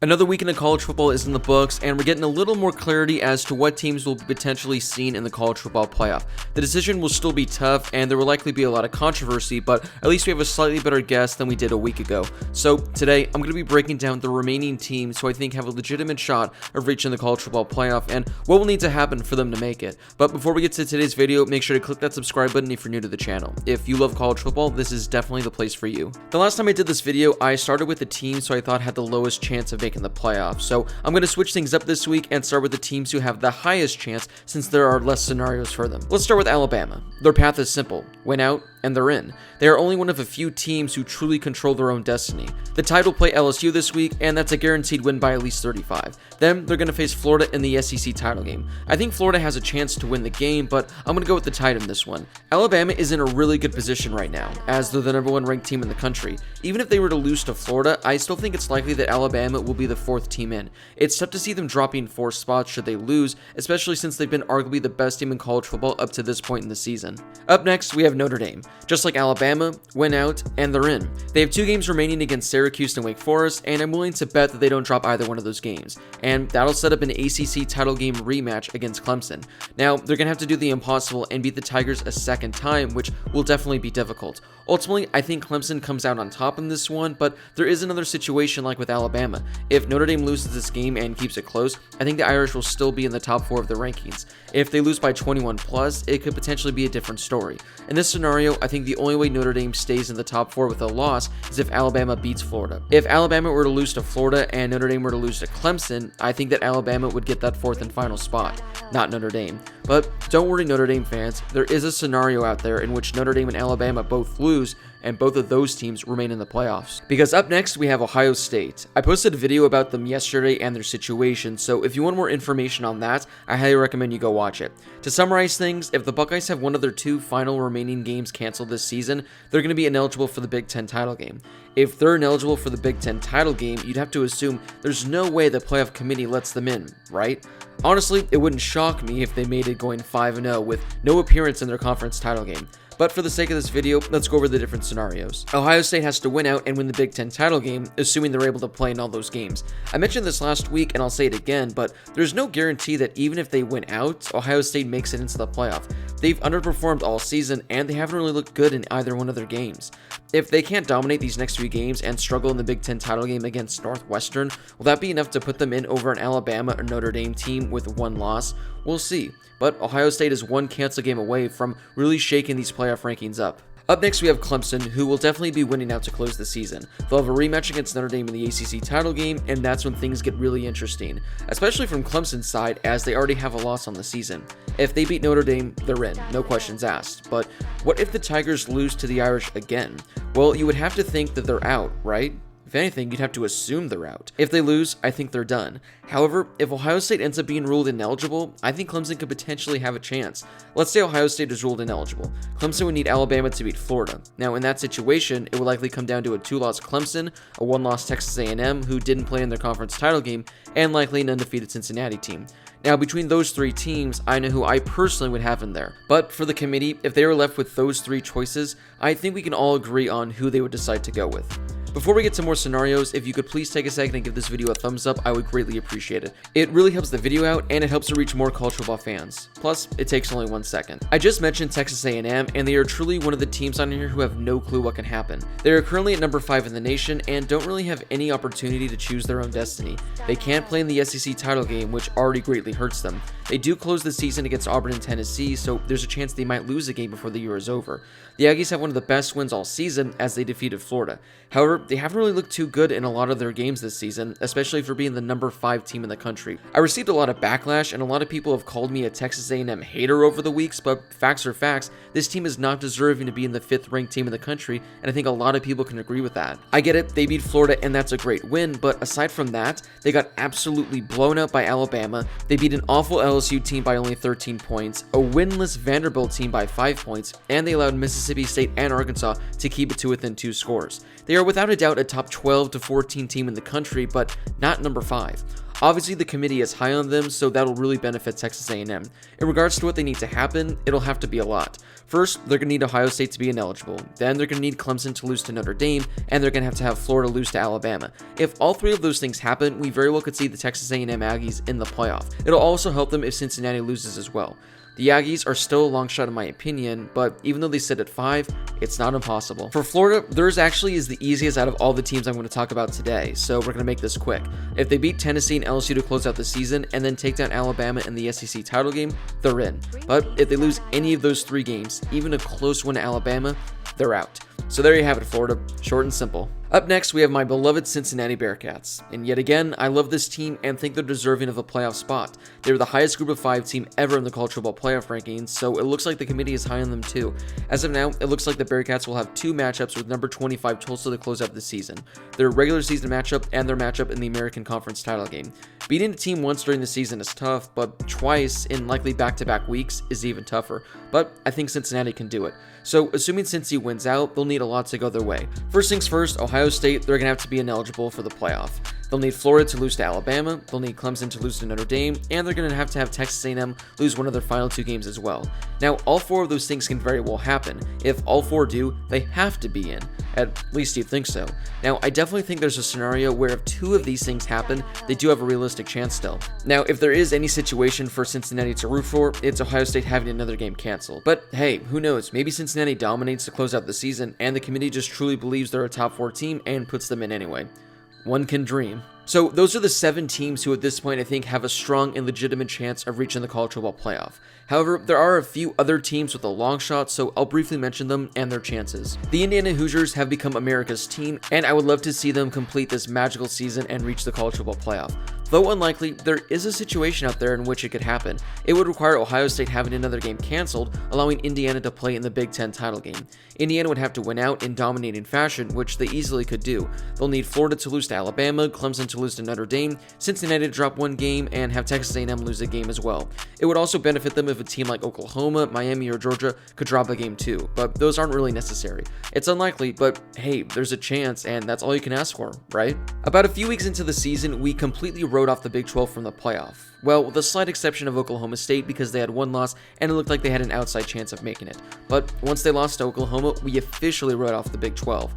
Another weekend of college football is in the books, and we're getting a little more clarity as to what teams will be potentially seen in the college football playoff. The decision will still be tough, and there will likely be a lot of controversy, but at least we have a slightly better guess than we did a week ago. So today, I'm going to be breaking down the remaining teams who I think have a legitimate shot of reaching the college football playoff, and what will need to happen for them to make it. But before we get to today's video, make sure to click that subscribe button if you're new to the channel. If you love college football, this is definitely the place for you. The last time I did this video, I started with the teams who I thought had the lowest chance of making the playoffs. So I'm going to switch things up this week and start with the teams who have the highest chance since there are less scenarios for them. Let's start with Alabama. Their path is simple: win out and they're in. They are only one of a few teams who truly control their own destiny. The Tide will play LSU this week, and that's a guaranteed win by at least 35. Then they're going to face Florida in the SEC title game. I think Florida has a chance to win the game, but I'm going to go with the Tide in this one. Alabama is in a really good position right now, as they're the number one ranked team in the country. Even if they were to lose to Florida, I still think it's likely that Alabama will be the fourth team in. It's tough to see them dropping 4 spots should they lose, especially since they've been arguably the best team in college football up to this point in the season. Up next, we have Notre Dame. Just like Alabama, win out, and they're in. They have 2 games remaining against Syracuse and Wake Forest, and I'm willing to bet that they don't drop either one of those games. And that'll set up an ACC title game rematch against Clemson. Now, they're going to have to do the impossible and beat the Tigers a second time, which will definitely be difficult. Ultimately, I think Clemson comes out on top in this one, but there is another situation like with Alabama. If Notre Dame loses this game and keeps it close, I think the Irish will still be in the top 4 of the rankings. If they lose by 21 plus, it could potentially be a different story. In this scenario, I think the only way Notre Dame stays in the top 4 with a loss is if Alabama beats Florida. If Alabama were to lose to Florida and Notre Dame were to lose to Clemson, I think that Alabama would get that 4th and final spot, not Notre Dame. But don't worry, Notre Dame fans, there is a scenario out there in which Notre Dame and Alabama both lose, and both of those teams remain in the playoffs. Because up next, we have Ohio State. I posted a video about them yesterday and their situation, so if you want more information on that, I highly recommend you go watch it. To summarize things, if the Buckeyes have one of their 2 final remaining games canceled this season, they're going to be ineligible for the Big Ten title game. If they're ineligible for the Big Ten title game, you'd have to assume there's no way the playoff committee lets them in, right? Honestly, it wouldn't shock me if they made it going 5-0 with no appearance in their conference title game. But for the sake of this video, let's go over the different scenarios. Ohio State has to win out and win the Big Ten title game, assuming they're able to play in all those games. I mentioned this last week and I'll say it again, but there's no guarantee that even if they win out, Ohio State makes it into the playoff. They've underperformed all season and they haven't really looked good in either one of their games. If they can't dominate these next 3 games and struggle in the Big Ten title game against Northwestern, will that be enough to put them in over an Alabama or Notre Dame team with 1 loss? We'll see. But Ohio State is 1 cancel game away from really shaking these playoff rankings up. Up next, we have Clemson, who will definitely be winning out to close the season. They'll have a rematch against Notre Dame in the ACC title game, and that's when things get really interesting, especially from Clemson's side, as they already have a loss on the season. If they beat Notre Dame, they're in, no questions asked. But what if the Tigers lose to the Irish again? Well, you would have to think that they're out, right? If anything, you'd have to assume they're out. If they lose, I think they're done. However, if Ohio State ends up being ruled ineligible, I think Clemson could potentially have a chance. Let's say Ohio State is ruled ineligible. Clemson would need Alabama to beat Florida. Now, in that situation, it would likely come down to a 2-loss Clemson, a 1-loss Texas A&M, who didn't play in their conference title game, and likely an undefeated Cincinnati team. Now, between those 3 teams, I know who I personally would have in there. But for the committee, if they were left with those 3 choices, I think we can all agree on who they would decide to go with. Before we get to more scenarios, if you could please take a second and give this video a thumbs up, I would greatly appreciate it. It really helps the video out and it helps to reach more college football fans. Plus, it takes only 1 second. I just mentioned Texas A&M, and they are truly one of the teams on here who have no clue what can happen. They are currently at number 5 in the nation and don't really have any opportunity to choose their own destiny. They can't play in the SEC title game, which already greatly hurts them. They do close the season against Auburn and Tennessee, so there's a chance they might lose a game before the year is over. The Aggies have one of the best wins all season as they defeated Florida. However, they haven't really looked too good in a lot of their games this season, especially for being the number 5 team in the country. I received a lot of backlash and a lot of people have called me a Texas A&M hater over the weeks, but facts are facts. This team is not deserving to be in the 5th ranked team in the country, and I think a lot of people can agree with that. I get it, they beat Florida and that's a great win, but aside from that, they got absolutely blown out by Alabama. They beat an awful LSU team by only 13 points, a winless Vanderbilt team by 5 points, and they allowed Mississippi State and Arkansas to keep it to within 2 scores. They are without a doubt a top 12 to 14 team in the country, but not number 5. Obviously, the committee is high on them, so that'll really benefit Texas A&M. In regards to what they need to happen, it'll have to be a lot. First, they're going to need Ohio State to be ineligible. Then they're going to need Clemson to lose to Notre Dame, and they're going to have Florida lose to Alabama. If all three of those things happen, we very well could see the Texas A&M Aggies in the playoff. It'll also help them if Cincinnati loses as well. The Aggies are still a long shot in my opinion, but even though they sit at 5, it's not impossible. For Florida, theirs actually is the easiest out of all the teams I'm going to talk about today, so we're going to make this quick. If they beat Tennessee and LSU to close out the season and then take down Alabama in the SEC title game, they're in. But if they lose any of those 3 games, even a close one to Alabama, they're out. So there you have it, Florida. Short and simple. Up next, we have my beloved Cincinnati Bearcats. And yet again, I love this team and think they're deserving of a playoff spot. They were the highest group of 5 team ever in the college football playoff rankings, so it looks like the committee is high on them too. As of now, it looks like the Bearcats will have 2 matchups with number 25 Tulsa to close out the season. Their regular season matchup and their matchup in the American Conference title game. Beating a team once during the season is tough, but twice in likely back-to-back weeks is even tougher. But I think Cincinnati can do it. So assuming Cincy wins out, they'll need a lot to go their way. First things first, Ohio State, they're going to have to be ineligible for the playoff. They'll need Florida to lose to Alabama, they'll need Clemson to lose to Notre Dame, and they're going to have Texas A&M lose one of their final 2 games as well. Now, all 4 of those things can very well happen. If all 4 do, they have to be in. At least you think so. Now, I definitely think there's a scenario where if 2 of these things happen, they do have a realistic chance still. Now, if there is any situation for Cincinnati to root for, it's Ohio State having another game canceled. But hey, who knows? Maybe Cincinnati dominates to close out the season, and the committee just truly believes they're a top 4 team and puts them in anyway. One can dream. So those are the 7 teams who at this point I think have a strong and legitimate chance of reaching the college football playoff. However, there are a few other teams with a long shot, so I'll briefly mention them and their chances. The Indiana Hoosiers have become America's team, and I would love to see them complete this magical season and reach the college football playoff. Though unlikely, there is a situation out there in which it could happen. It would require Ohio State having another game canceled, allowing Indiana to play in the Big Ten title game. Indiana would have to win out in dominating fashion, which they easily could do. They'll need Florida to lose to Alabama, Clemson to lose to Notre Dame, Cincinnati to drop 1 game, and have Texas A&M lose a game as well. It would also benefit them if a team like Oklahoma, Miami, or Georgia could drop a game too, but those aren't really necessary. It's unlikely, but hey, there's a chance, and that's all you can ask for, right? About a few weeks into the season, we completely wrote off the Big 12 from the playoff. Well, with a slight exception of Oklahoma State because they had 1 loss and it looked like they had an outside chance of making it. But once they lost to Oklahoma, we officially wrote off the Big 12.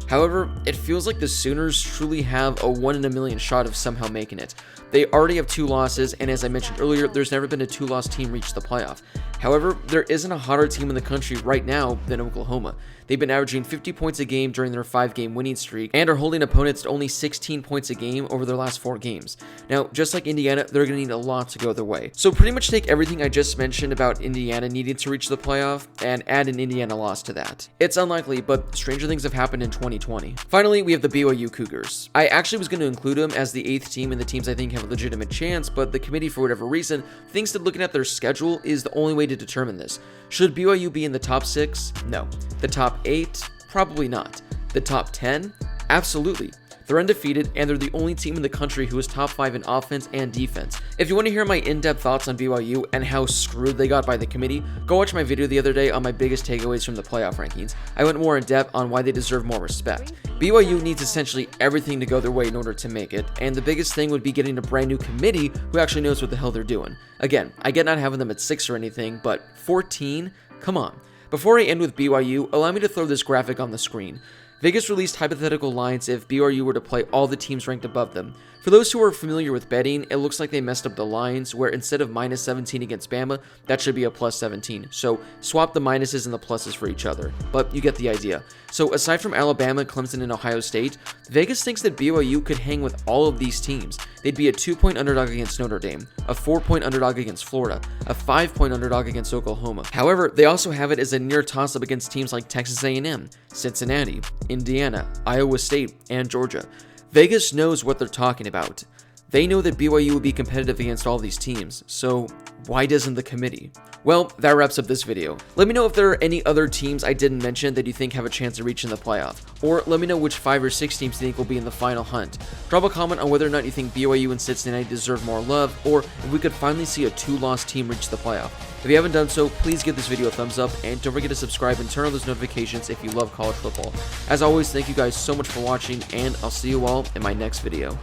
However, it feels like the Sooners truly have a 1 in a million shot of somehow making it. They already have 2 losses, and as I mentioned earlier, there's never been a 2-loss team reach the playoff. However, there isn't a hotter team in the country right now than Oklahoma. They've been averaging 50 points a game during their 5-game winning streak and are holding opponents to only 16 points a game over their last 4 games. Now, just like Indiana, they're going to need a lot to go their way. So pretty much take everything I just mentioned about Indiana needing to reach the playoff and add an Indiana loss to that. It's unlikely, but stranger things have happened in 2020. Finally, we have the BYU Cougars. I actually was going to include them as the 8th team in the teams I think have a legitimate chance, but the committee, for whatever reason, thinks that looking at their schedule is the only way to determine this. Should BYU be in the top 6? No. The top 8? Probably not. The top 10? Absolutely. They're undefeated, and they're the only team in the country who is top 5 in offense and defense. If you want to hear my in-depth thoughts on BYU and how screwed they got by the committee, go watch my video the other day on my biggest takeaways from the playoff rankings. I went more in depth on why they deserve more respect. BYU needs essentially everything to go their way in order to make it, and the biggest thing would be getting a brand new committee who actually knows what the hell they're doing. Again, I get not having them at 6 or anything, but 14? Come on. Before I end with BYU, allow me to throw this graphic on the screen. Vegas released hypothetical lines if BYU were to play all the teams ranked above them. For those who are familiar with betting, it looks like they messed up the lines, where instead of minus 17 against Bama, that should be a plus 17. So swap the minuses and the pluses for each other. But you get the idea. So aside from Alabama, Clemson, and Ohio State, Vegas thinks that BYU could hang with all of these teams. They'd be a 2-point underdog against Notre Dame, a 4-point underdog against Florida, a 5-point underdog against Oklahoma. However, they also have it as a near toss-up against teams like Texas A&M, Cincinnati, Indiana, Iowa State, and Georgia. Vegas knows what they're talking about. They know that BYU would be competitive against all these teams, so why doesn't the committee? Well, that wraps up this video. Let me know if there are any other teams I didn't mention that you think have a chance of reaching the playoff, or let me know which 5 or 6 teams you think will be in the final hunt. Drop a comment on whether or not you think BYU and Cincinnati deserve more love, or if we could finally see a 2-loss team reach the playoff. If you haven't done so, please give this video a thumbs up, and don't forget to subscribe and turn on those notifications if you love college football. As always, thank you guys so much for watching, and I'll see you all in my next video.